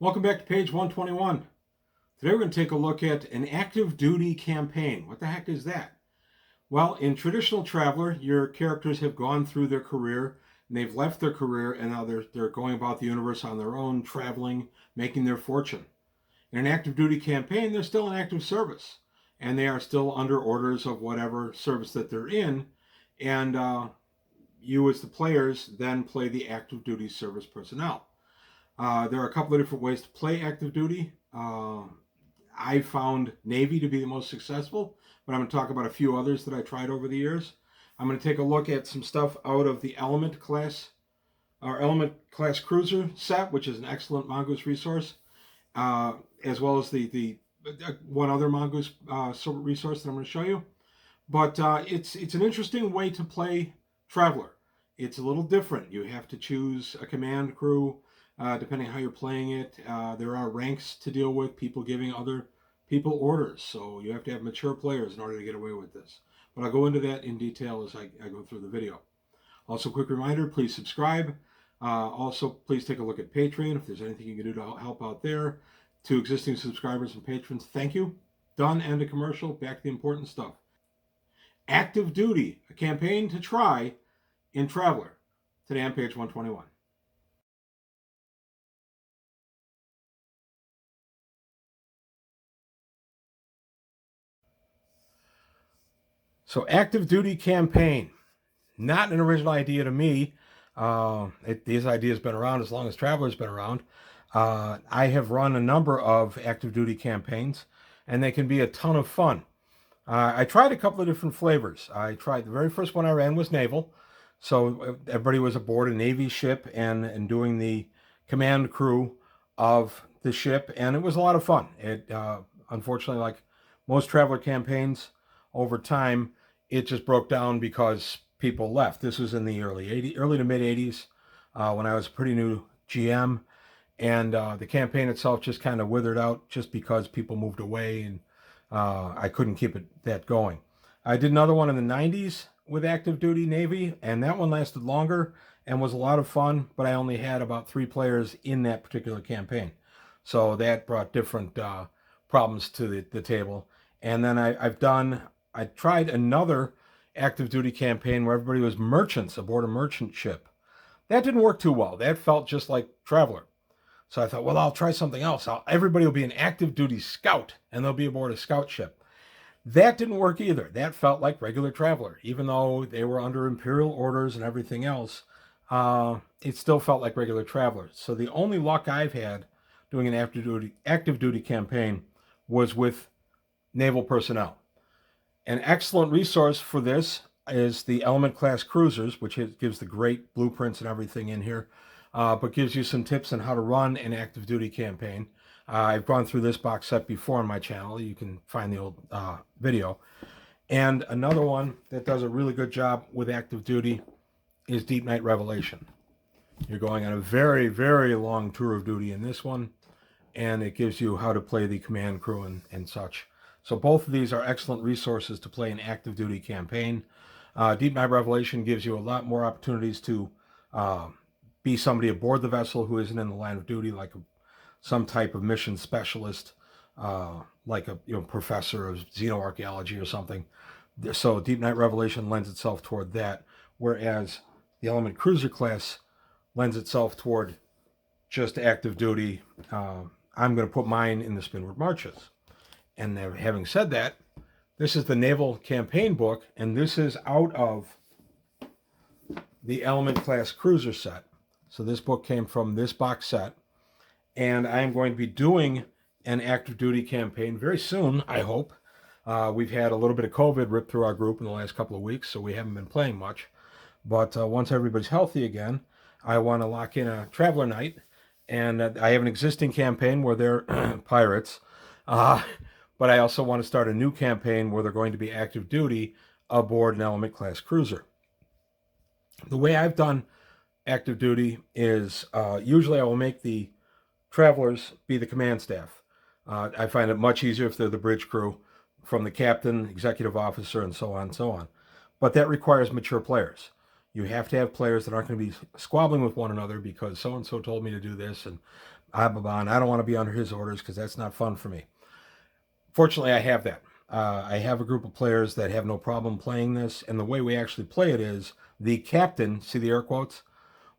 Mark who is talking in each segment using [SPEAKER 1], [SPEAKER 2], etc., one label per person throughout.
[SPEAKER 1] Welcome back to page 121. Today we're going to take a look at an active duty campaign. What the heck is that? Well, in traditional Traveler, your characters have gone through their career and they've left their career and now they're going about the universe on their own, traveling, making their fortune. In an active duty campaign, they're still in active service and they are still under orders of whatever service that they're in. And you as the players then play the active duty service personnel. There are a couple of different ways to play active duty. I found Navy to be the most successful, but I'm going to talk about a few others that I tried over the years. I'm going to take a look at some stuff out of the Element class cruiser set, which is an excellent Mongoose resource, as well as the one other Mongoose resource that I'm going to show you. But it's an interesting way to play Traveler. It's a little different. You have to choose a command crew. Depending on how you're playing it, there are ranks to deal with, people giving other people orders. So you have to have mature players in order to get away with this. But I'll go into that in detail as I go through the video. Also, quick reminder, please subscribe. Also, please take a look at Patreon if there's anything you can do to help out there. To existing subscribers and patrons, thank you. Done, and a commercial. Back to the important stuff. Active Duty, a campaign to try in Traveler. Today on page 121. So active duty campaign, not an original idea to me. This idea has been around as long as Traveler's been around. I have run a number of active duty campaigns, and they can be a ton of fun. I tried a couple of different flavors. The very first one I ran was Naval. So everybody was aboard a Navy ship and doing the command crew of the ship, and it was a lot of fun. It unfortunately, like most Traveler campaigns, over time, it just broke down because people left. This was in the early to mid 80s when I was a pretty new GM, and the campaign itself just kind of withered out just because people moved away, and I couldn't keep that going. I did another one in the 90s with active duty Navy, and that one lasted longer and was a lot of fun, but I only had about 3 players in that particular campaign. So that brought different problems to the table. And then I tried another active duty campaign where everybody was merchants aboard a merchant ship. That didn't work too well. That felt just like Traveler. So I thought, well, I'll try something else. Everybody will be an active duty scout and they'll be aboard a scout ship. That didn't work either. That felt like regular Traveler. Even though they were under Imperial orders and everything else, it still felt like regular Traveler. So the only luck I've had doing an active duty campaign was with naval personnel. An excellent resource for this is the Element class cruisers, which gives the great blueprints and everything in here, but gives you some tips on how to run an active duty campaign. I've gone through this box set before on my channel. You can find the old video. And another one that does a really good job with active duty is Deep Night Revelation. You're going on a very, very long tour of duty in this one, and it gives you how to play the command crew and such. So both of these are excellent resources to play an active duty campaign. Deep Night Revelation gives you a lot more opportunities to be somebody aboard the vessel who isn't in the line of duty, like some type of mission specialist, like a professor of xenoarchaeology or something. So Deep Night Revelation lends itself toward that, whereas the Element Cruiser class lends itself toward just active duty. I'm going to put mine in the Spinward Marches. And having said that, this is the Naval Campaign book, and this is out of the Element class cruiser set. So this book came from this box set, and I am going to be doing an active duty campaign very soon, I hope. We've had a little bit of COVID rip through our group in the last couple of weeks, so we haven't been playing much. But once everybody's healthy again, I want to lock in a Traveler night, and I have an existing campaign where they're pirates. But I also want to start a new campaign where they're going to be active duty aboard an Element class cruiser. The way I've done active duty is usually I will make the Travelers be the command staff. I find it much easier if they're the bridge crew, from the captain, executive officer, and so on and so on. But that requires mature players. You have to have players that aren't going to be squabbling with one another because so-and-so told me to do this, and Ababan. I don't want to be under his orders because that's not fun for me. Fortunately, I have that. I have a group of players that have no problem playing this, and the way we actually play it is the captain, see the air quotes,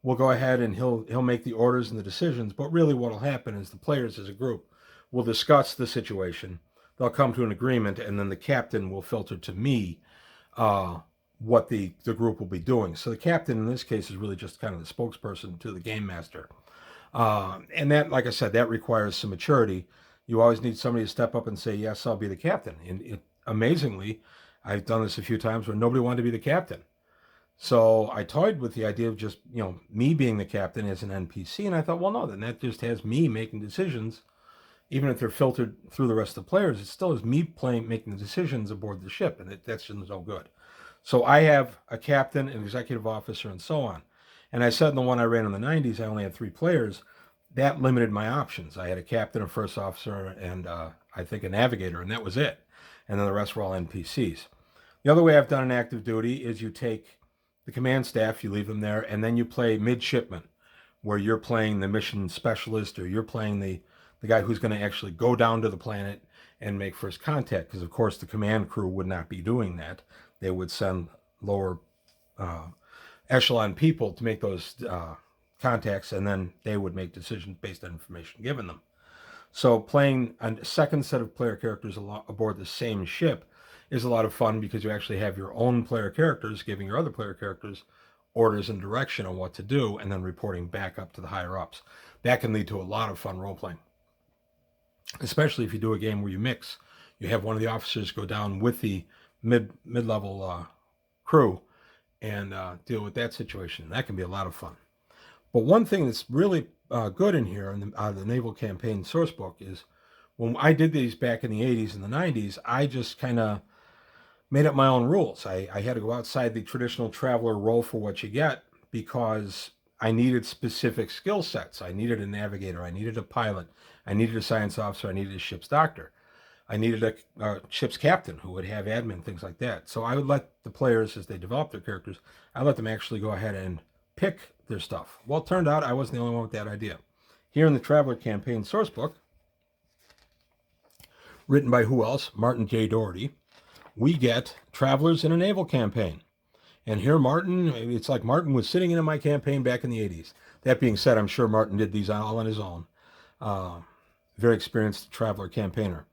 [SPEAKER 1] will go ahead and he'll make the orders and the decisions. But really, what'll happen is the players as a group will discuss the situation. They'll come to an agreement, and then the captain will filter to me uh, what the group will be doing. So the captain in this case is really just kind of the spokesperson to the game master. And that, like I said, that requires some maturity. You always need somebody to step up and say, yes, I'll be the captain. And amazingly, I've done this a few times where nobody wanted to be the captain. So I toyed with the idea of just, me being the captain as an NPC. And I thought, well, no, then that just has me making decisions. Even if they're filtered through the rest of the players, it still is me making the decisions aboard the ship. And that's just no good. So I have a captain, an executive officer, and so on. And I said in the one I ran in the 90s, I only had 3 players. That limited my options. I had a captain, a first officer, and I think a navigator, and that was it. And then the rest were all NPCs. The other way I've done an active duty is you take the command staff, you leave them there, and then you play midshipman, where you're playing the mission specialist or you're playing the guy who's going to actually go down to the planet and make first contact. Because, of course, the command crew would not be doing that. They would send lower uh, echelon people to make those contacts, and then they would make decisions based on information given them. So playing a second set of player characters aboard the same ship is a lot of fun because you actually have your own player characters giving your other player characters orders and direction on what to do, and then reporting back up to the higher ups. That can lead to a lot of fun role playing, especially if you do a game where you mix. You have one of the officers go down with the mid-level crew and deal with that situation. That can be a lot of fun. But one thing that's really good in here in the Naval Campaign source book is when I did these back in the 80s and the 90s, I just kind of made up my own rules. I had to go outside the traditional traveler role for what you get because I needed specific skill sets. I needed a navigator. I needed a pilot. I needed a science officer. I needed a ship's doctor. I needed a ship's captain who would have admin, things like that. So I would let the players, as they develop their characters, I let them actually go ahead and pick their stuff. Well, it turned out I wasn't the only one with that idea. Here in the Traveler Campaign sourcebook, written by who else? Martin J. Doherty, we get Travelers in a Naval Campaign. And here Martin, it's like Martin was sitting in my campaign back in the 80s. That being said, I'm sure Martin did these all on his own. Very experienced traveler campaigner.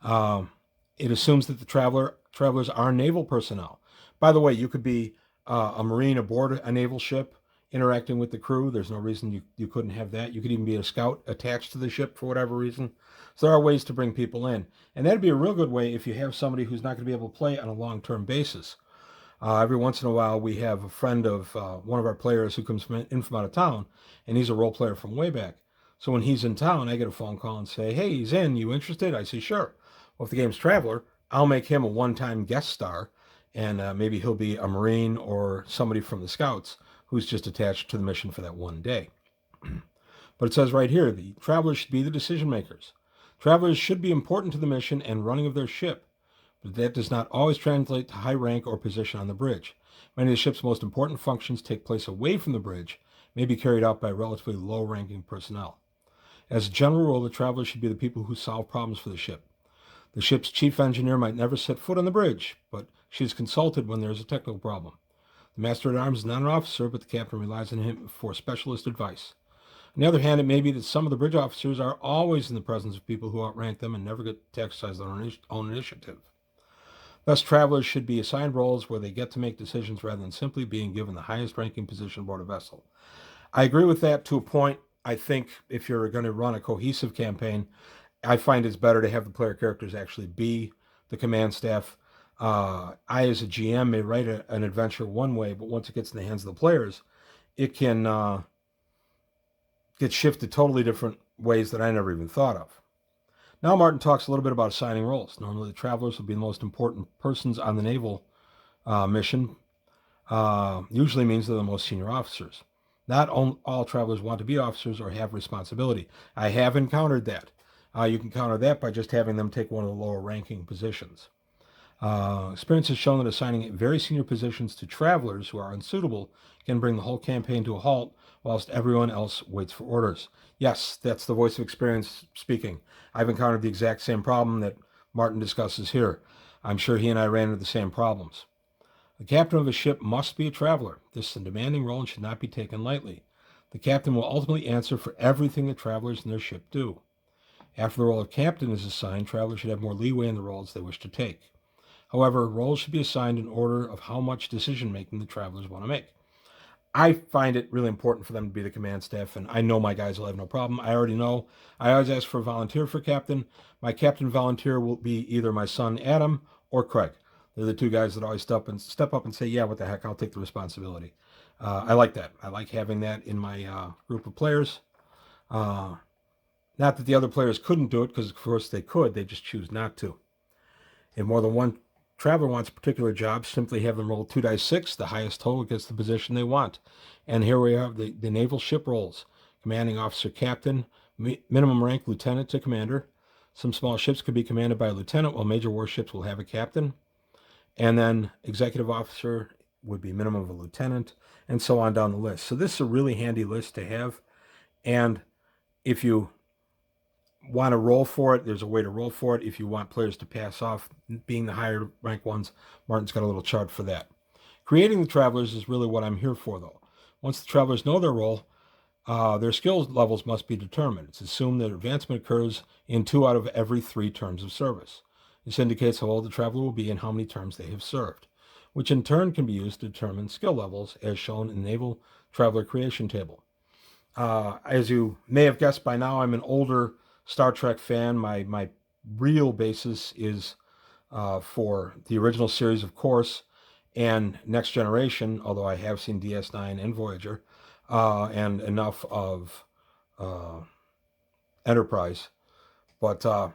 [SPEAKER 1] It assumes that the travelers are naval personnel. By the way, you could be a Marine aboard a naval ship interacting with the crew. There's no reason you couldn't have that. You could even be a scout attached to the ship for whatever reason. So there are ways to bring people in. And that'd be a real good way if you have somebody who's not going to be able to play on a long-term basis. Every once in a while, we have a friend of one of our players who comes in from out of town, and he's a role player from way back. So when he's in town, I get a phone call and say, hey, he's in. You interested? I say, sure. Well, if the game's Traveler, I'll make him a one-time guest star, and maybe he'll be a Marine or somebody from the Scouts who's just attached to the mission for that one day. But it says right here, the travelers should be the decision makers. Travelers should be important to the mission and running of their ship, but that does not always translate to high rank or position on the bridge. Many of the ship's most important functions take place away from the bridge, may be carried out by relatively low-ranking personnel. As a general rule, the travelers should be the people who solve problems for the ship. The ship's chief engineer might never set foot on the bridge, but she is consulted when there is a technical problem. The master-at-arms is not an officer, but the captain relies on him for specialist advice. On the other hand, it may be that some of the bridge officers are always in the presence of people who outrank them and never get to exercise their own initiative. Thus, travelers should be assigned roles where they get to make decisions rather than simply being given the highest ranking position aboard a vessel. I agree with that to a point. I think if you're going to run a cohesive campaign, I find it's better to have the player characters actually be the command staff. I, as a GM, may write an adventure one way, but once it gets in the hands of the players, it can get shifted totally different ways that I never even thought of. Now Martin talks a little bit about assigning roles. Normally the travelers will be the most important persons on the naval mission. Usually means they're the most senior officers. Not all travelers want to be officers or have responsibility. I have encountered that. You can counter that by just having them take one of the lower ranking positions. Experience has shown that assigning very senior positions to travelers who are unsuitable can bring the whole campaign to a halt whilst everyone else waits for orders. Yes, that's the voice of experience speaking. I've encountered the exact same problem that Martin discusses here. I'm sure he and I ran into the same problems. The captain of a ship must be a traveler. This is a demanding role and should not be taken lightly. The captain will ultimately answer for everything that travelers in their ship do. After the role of captain is assigned, travelers should have more leeway in the roles they wish to take. However, roles should be assigned in order of how much decision making the travelers want to make. I find it really important for them to be the command staff, and I know my guys will have no problem. I already know. I always ask for a volunteer for captain. My captain volunteer will be either my son Adam or Craig. They're the two guys that always step up and say, "Yeah, what the heck? I'll take the responsibility." I like that. I like having that in my group of players. Not that the other players couldn't do it, because of course they could. They just choose not to. If more than one traveler wants a particular job, simply have them roll 2 dice 6. The highest total gets the position they want. And here we have the naval ship roles. Commanding officer, captain, minimum rank lieutenant to commander. Some small ships could be commanded by a lieutenant, while major warships will have a captain. And then executive officer would be minimum of a lieutenant, and so on down the list. So this is a really handy list to have. And if you want to roll for it, there's a way to roll for it. If you want players to pass off being the higher rank ones, Martin's got a little chart for that. Creating the travelers is really what I'm here for, though. Once the travelers know their role, their skill levels must be determined. It's assumed that advancement occurs in 2 out of every 3 terms of service. This indicates how old the traveler will be and how many terms they have served, which in turn can be used to determine skill levels, as shown in the Naval Traveler Creation Table. As you may have guessed by now, I'm an older Star Trek fan. My real basis is for the original series, of course, and Next Generation, although I have seen DS9 and Voyager, and enough of Enterprise. But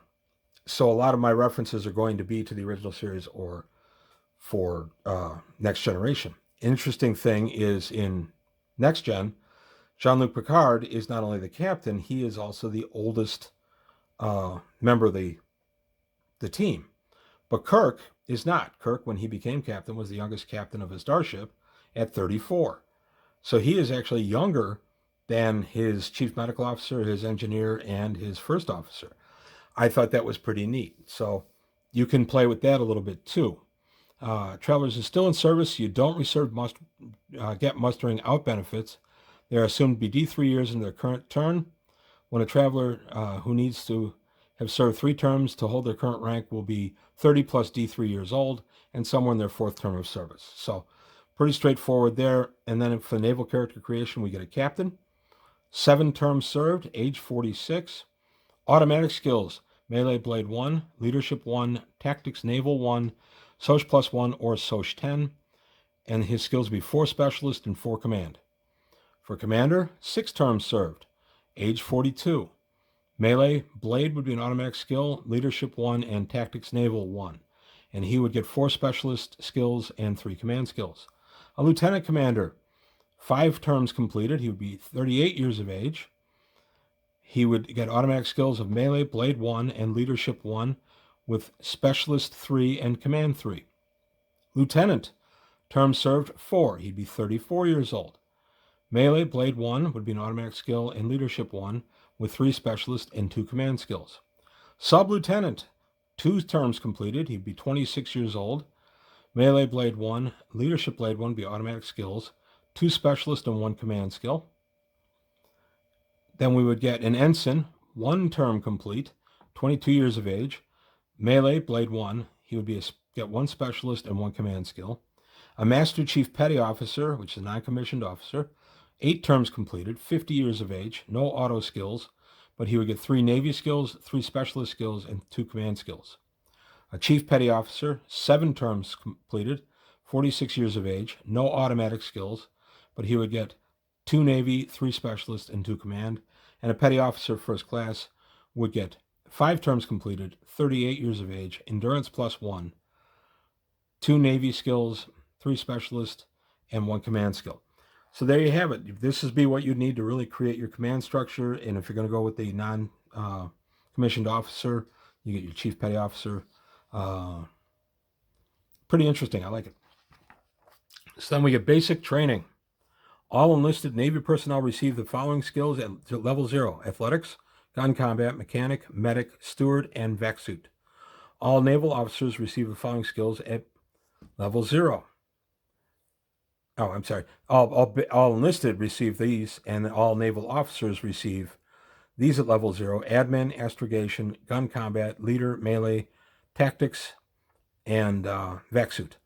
[SPEAKER 1] so a lot of my references are going to be to the original series or for Next Generation. Interesting thing is in Next Gen, Jean-Luc Picard is not only the captain, he is also the oldest member of the team. But Kirk is not. Kirk, when he became captain, was the youngest captain of his starship at 34. So he is actually younger than his chief medical officer, his engineer, and his first officer. I thought that was pretty neat. So you can play with that a little bit too. Travelers are still in service. You don't get mustering out benefits. They are assumed to be D3 years in their current turn. When a traveler who needs to have served 3 terms to hold their current rank will be 30 plus D3 years old and somewhere in their 4th term of service. So pretty straightforward there. And then for naval character creation, we get a captain, 7 terms served, age 46. Automatic skills, melee blade 1, leadership 1, tactics naval 1, Soch plus 1 or Soch 10. And his skills will be 4 specialist and 4 command. For commander, 6 terms served, age 42. Melee blade would be an automatic skill, leadership 1 and tactics naval 1. And he would get 4 specialist skills and 3 command skills. A lieutenant commander, 5 terms completed. He would be 38 years of age. He would get automatic skills of melee blade 1 and leadership 1 with specialist 3 and command 3. Lieutenant, term served 4. He'd be 34 years old. Melee blade 1 would be an automatic skill and leadership 1 with 3 specialist and 2 command skills. Sub-lieutenant, 2 terms completed. He'd be 26 years old. Melee blade 1, leadership blade 1 would be automatic skills, 2 specialist and 1 command skill. Then we would get an ensign, 1 term complete, 22 years of age. Melee blade 1, he would get 1 specialist and 1 command skill. A master chief petty officer, which is a non-commissioned officer, 8 terms completed, 50 years of age, no auto skills, but he would get 3 Navy skills, 3 specialist skills, and 2 command skills. A chief petty officer, 7 terms completed, 46 years of age, no automatic skills, but he would get 2 Navy, 3 specialist, and 2 command. And a petty officer first class would get 5 terms completed, 38 years of age, endurance plus 1, 2 Navy skills, 3 specialist, and 1 command skill. So there you have it. This is what you need to really create your command structure. And if you're going to go with the non-commissioned officer, you get your chief petty officer. Pretty interesting. I like it. So then we get basic training. All enlisted Navy personnel receive the following skills at level 0: athletics, gun combat, mechanic, medic, steward, and vac suit. All naval officers receive the following skills at level 0. Oh, I'm sorry. All enlisted receive these, and all naval officers receive these at level 0: admin, astrogation, gun combat, leader, melee, tactics, and vac suit.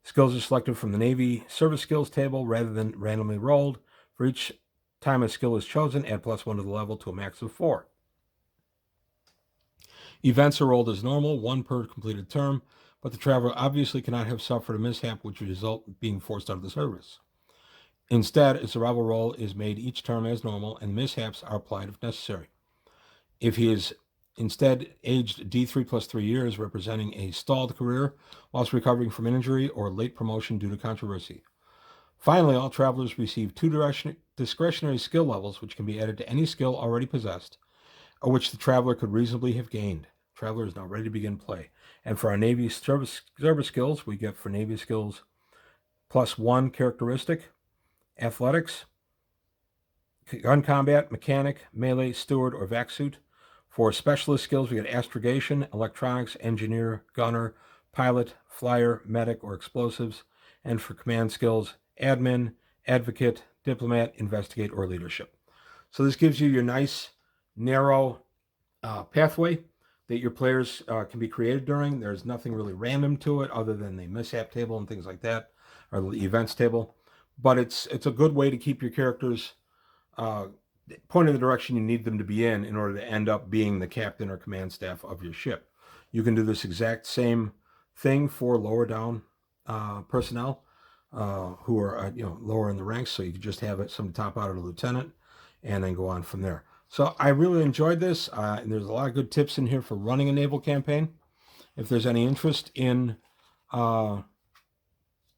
[SPEAKER 1] Skills are selected from the Navy service skills table rather than randomly rolled. For each time a skill is chosen, add +1 to the level to a max of 4. Events are rolled as normal, 1 per completed term, but the traveler obviously cannot have suffered a mishap which would result in being forced out of the service. Instead, a survival roll is made each term as normal, and mishaps are applied if necessary. If he is instead aged D3 plus 3 years, representing a stalled career whilst recovering from an injury or late promotion due to controversy. Finally, all travelers receive 2 discretionary skill levels, which can be added to any skill already possessed, or which the traveler could reasonably have gained. Traveler is now ready to begin play. And for our Navy service skills, we get for Navy skills +1 characteristic, athletics, gun combat, mechanic, melee, steward, or vac suit. For specialist skills, we get astrogation, electronics, engineer, gunner, pilot, flyer, medic, or explosives. And for command skills, admin, advocate, diplomat, investigate, or leadership. So this gives you your nice, narrow pathway that your players can be created during. There's nothing really random to it other than the mishap table and things like that, or the events table. But it's a good way to keep your characters point in the direction you need them to be in order to end up being the captain or command staff of your ship. You can do this exact same thing for lower down personnel who are lower in the ranks. So you can just have it some top out of a lieutenant and then go on from there. So I really enjoyed this, and there's a lot of good tips in here for running a naval campaign. If there's any interest in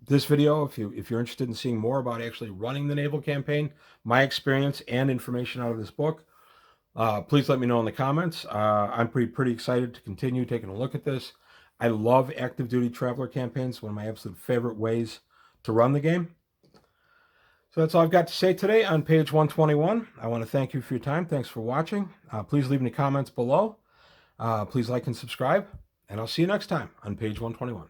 [SPEAKER 1] this video, if you're interested in seeing more about actually running the naval campaign, my experience and information out of this book, please let me know in the comments. I'm pretty excited to continue taking a look at this. I love active duty traveler campaigns, one of my absolute favorite ways to run the game. So that's all I've got to say today on page 121. I want to thank you for your time. Thanks for watching. Please leave any comments below. Please like and subscribe, and I'll see you next time on page 121.